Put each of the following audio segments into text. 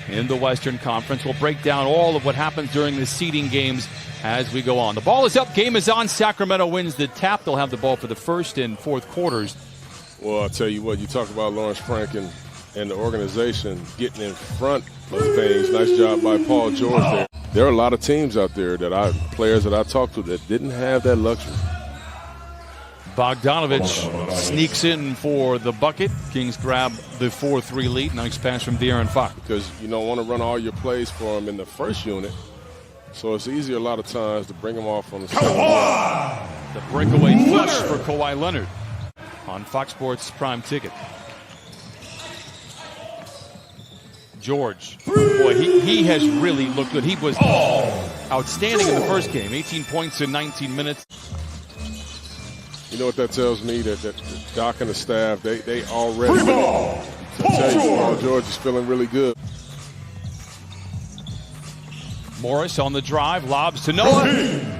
in the Western Conference. We'll break down all of what happens during the seeding games as we go on. The ball is up, game is on. Sacramento wins the tap. They'll have the ball for the first and fourth quarters. Well, I'll tell you what, you talk about Lawrence Frank and the organization getting in front of things. Nice job by Paul George there. There are a lot of teams out there players that I talked to that didn't have that luxury. Bogdanovich sneaks in for the bucket. Kings grab the 4-3 lead. Nice pass from De'Aaron Fox. Because you don't want to run all your plays for him in the first unit. So it's easier a lot of times to bring him off on the second. The breakaway flush for Kawhi Leonard on Fox Sports Prime Ticket. George, boy, he has really looked good. He was outstanding in the first game. 18 points in 19 minutes. You know what that tells me? That Doc and the staff, they already tell you Paul George is feeling really good. Morris on the drive, lobs to Noah.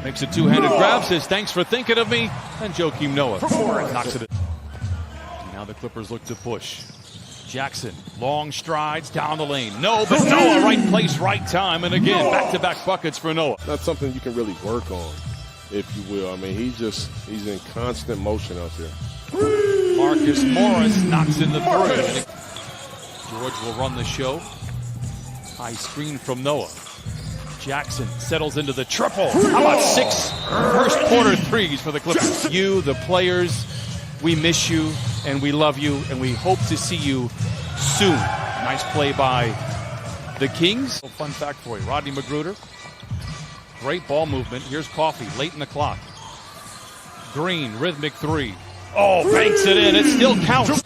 Makes a two-handed grab, says thanks for thinking of me. And Joakim Noah knocks it in. Now the Clippers look to push. Jackson, long strides down the lane. No, but Noah, right place, right time. And again, back-to-back buckets for Noah. Not something you can really work on, if you will. I mean, he's in constant motion out there. Marcus Morris knocks in the three. George will run the show. High screen from Noah. Jackson settles into the triple. How about 6 first quarter threes for the Clippers? You, the players, we miss you and we love you and we hope to see you soon. Nice play by the Kings. Fun fact for you, Rodney Magruder. Great ball movement. Here's Coffey late in the clock. Green, rhythmic three. Oh, banks it in. It still counts.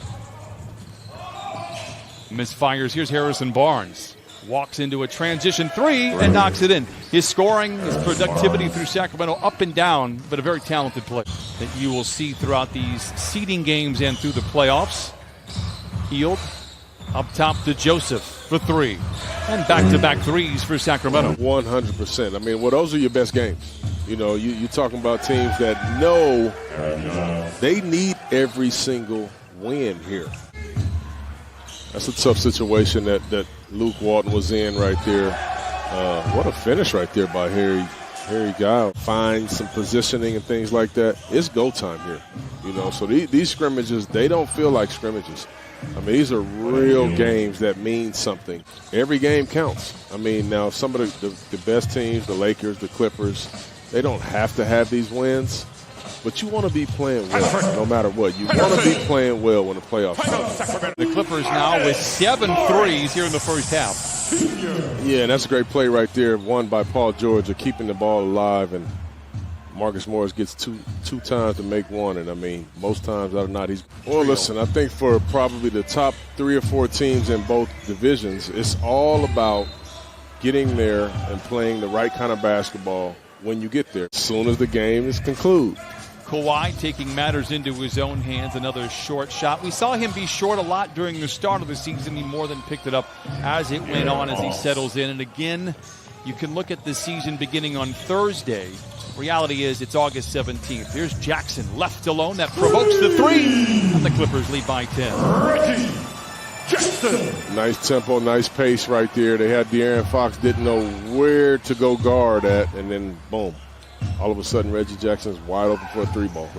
Misfires. Here's Harrison Barnes. Walks into a transition three and knocks it in. His scoring, his productivity through Sacramento up and down, but a very talented player that you will see throughout these seeding games and through the playoffs. Healed. Up top to Joseph for three. And back-to-back threes for Sacramento. 100%. I mean, well, those are your best games. You know, you're talking about teams that know they need every single win here. That's a tough situation that Luke Walton was in right there. What a finish right there by Harry Guile. Find some positioning and things like that. It's go time here. You know, so these scrimmages, they don't feel like scrimmages. I mean, these are real games that mean something. Every game counts. I mean, now some of the best teams, the Lakers, the Clippers, they don't have to have these wins. But you want to be playing well no matter what. You want to be playing well when the playoffs come. The Clippers now with 7 threes here in the first half. Yeah, and that's a great play right there. One by Paul George of keeping the ball alive. And Marcus Morris gets two times to make one. And, I mean, most times out of not, he's – well, listen, I think for probably the top 3 or 4 teams in both divisions, it's all about getting there and playing the right kind of basketball when you get there, as soon as the game is concluded. Kawhi taking matters into his own hands, another short shot. We saw him be short a lot during the start of the season. He more than picked it up as it went on, as he settles in. And again, you can look at the season beginning on Thursday. Reality is it's August 17th. Here's Jackson left alone. That provokes the three. And the Clippers lead by 10. Jackson. Nice tempo, nice pace right there. They had De'Aaron Fox, didn't know where to go guard at, and then boom. All of a sudden, Reggie Jackson's wide open for a 3-ball.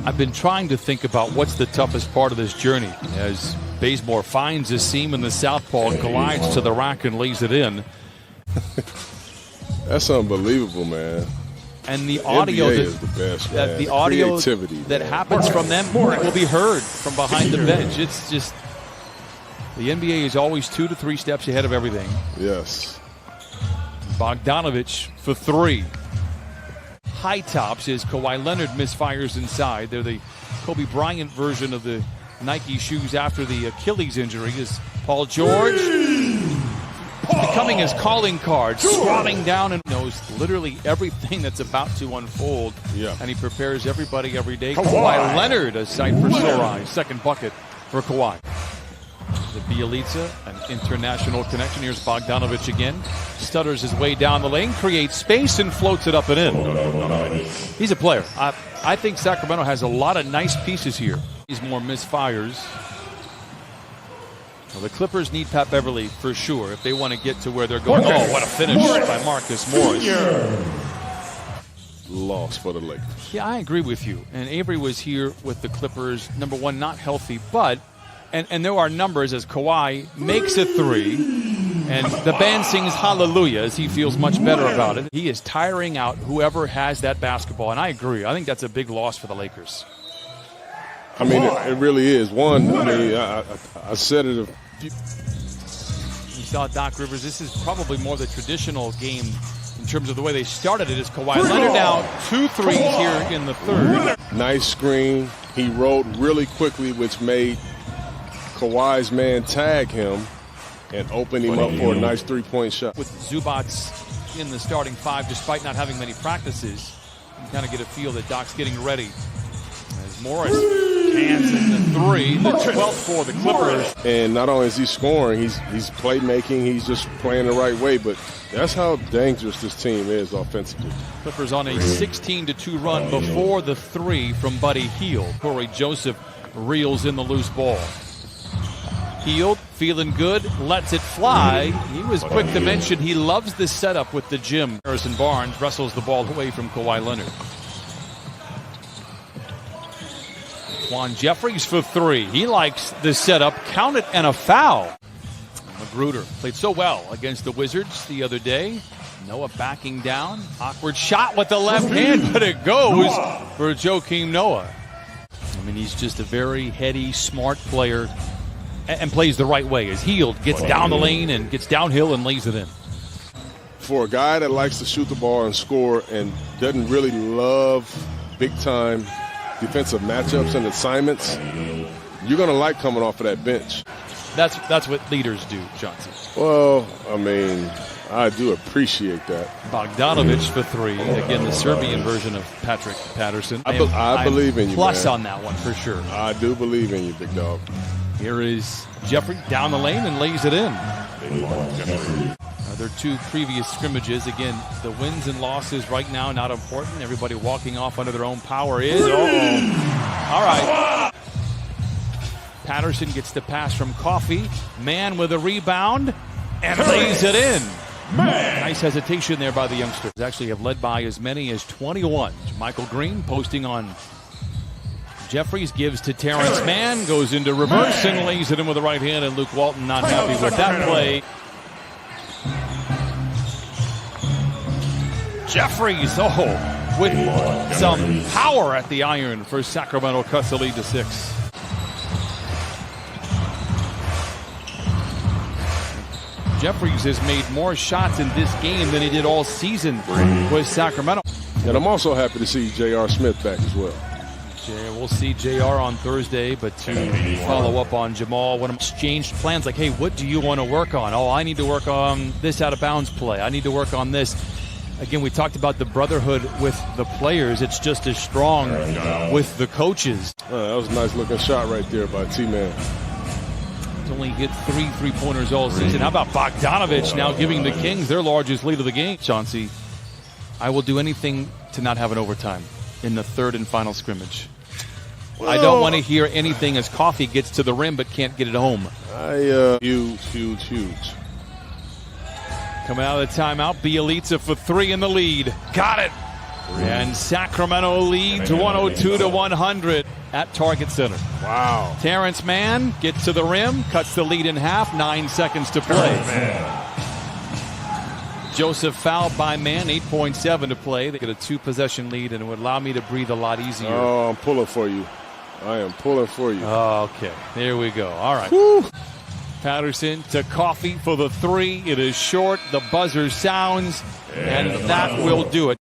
I've been trying to think about what's the toughest part of this journey as Bazemore finds a seam in the southpaw, collides to the rack and lays it in. That's unbelievable, man. And the audio is the best, man. The audio creativity that happens from them will be heard from behind the bench. It's just the NBA is always 2 to 3 steps ahead of everything. Yes. Bogdanovich for 3. High tops as Kawhi Leonard misfires inside. They're the Kobe Bryant version of the Nike shoes after the Achilles injury. Is Paul George becoming his calling card, squatting down and knows literally everything that's about to unfold. Yeah. And he prepares everybody every day. Kawhi Leonard, a sight for sore eyes. Second bucket for Kawhi. The Bielitsa, an international connection. Here's Bogdanovich again. Stutters his way down the lane, creates space, and floats it up and in. He's a player. I think Sacramento has a lot of nice pieces here. He's more misfires. Well, the Clippers need Pat Beverly for sure if they want to get to where they're going. Oh, what a finish by Marcus Morris. Loss for the Lakers. Yeah, I agree with you. And Avery was here with the Clippers, number one, not healthy, but, and there are numbers as Kawhi makes a three, and the band sings hallelujah as he feels much better about it. He is tiring out whoever has that basketball, and I agree. I think that's a big loss for the Lakers. I mean, it really is. One, I mean, I said it a few. You saw Doc Rivers. This is probably more the traditional game in terms of the way they started it. Is Kawhi Leonard now 2 threes here in the third. Nice screen. He rode really quickly, which made Kawhi's man tag him and open him up for a nice three-point shot. With Zubats in the starting five, despite not having many practices, you kind of get a feel that Doc's getting ready. As Morris hands in the three, the 12th for the Clippers. And not only is he scoring, he's playmaking, he's just playing the right way, but that's how dangerous this team is offensively. Clippers on a 16-2 run before the three from Buddy Hield. Corey Joseph reels in the loose ball. Hield feeling good, lets it fly. He was quick to mention he loves the setup with the gym. Harrison Barnes wrestles the ball away from Kawhi Leonard. Juan Jeffries for three. He likes the setup. Count it and a foul. Magruder played so well against the Wizards the other day. Noah backing down. Awkward shot with the left hand, but it goes for Joakim Noah. I mean, he's just a very heady, smart player and plays the right way as Hield gets down the lane and gets downhill and lays it in. For a guy that likes to shoot the ball and score and doesn't really love big-time defensive matchups and assignments, you're going to like coming off of that bench. That's what leaders do, Johnson. Well, I mean, I do appreciate that. Bogdanovic for three. Again, the Serbian version of Patrick Patterson. I believe in you, plus man. on that one for sure. I do believe in you, big dog. Here is Jeffrey down the lane and lays it in. Their two previous scrimmages. Again, the wins and losses right now not important. Everybody walking off under their own power is. All right. Patterson gets the pass from Coffey. Man with a rebound and lays it in. Nice hesitation there by the youngsters. Actually have led by as many as 21. Michael Green posting on Jeffries, gives to Terrence Mann, goes into reverse and lays it in with the right hand, and Luke Walton not happy with that play. Jeffries, with some power at the iron for Sacramento, cuts the lead to 6. Jeffries has made more shots in this game than he did all season with Sacramento. And I'm also happy to see J.R. Smith back as well. We'll see JR on Thursday, but to follow up on Jamal, when exchanged plans like, hey, what do you want to work on? Oh, I need to work on this out of bounds play. I need to work on this. Again, we talked about the brotherhood with the players. It's just as strong with the coaches. That was a nice looking shot right there by T-Man. He's only hit 3 3-pointers all season. How about Bogdanovic now giving the Kings their largest lead of the game? Chauncey, I will do anything to not have an overtime in the third and final scrimmage. Well, I don't want to hear anything as Coffey gets to the rim but can't get it home. Huge. Coming out of the timeout, Bielitsa for 3 in the lead. Got it. And Sacramento leads 102-100 at Target Center. Wow. Terrence Mann gets to the rim, cuts the lead in half, 9 seconds to play. Joseph fouled by Mann, 8.7 to play. They get a 2-possession lead, and it would allow me to breathe a lot easier. Oh, I'm pulling for you. I am pulling for you. Okay, there we go. All right. Woo. Patterson to Coffey for the 3. It is short. The buzzer sounds, and that will do it.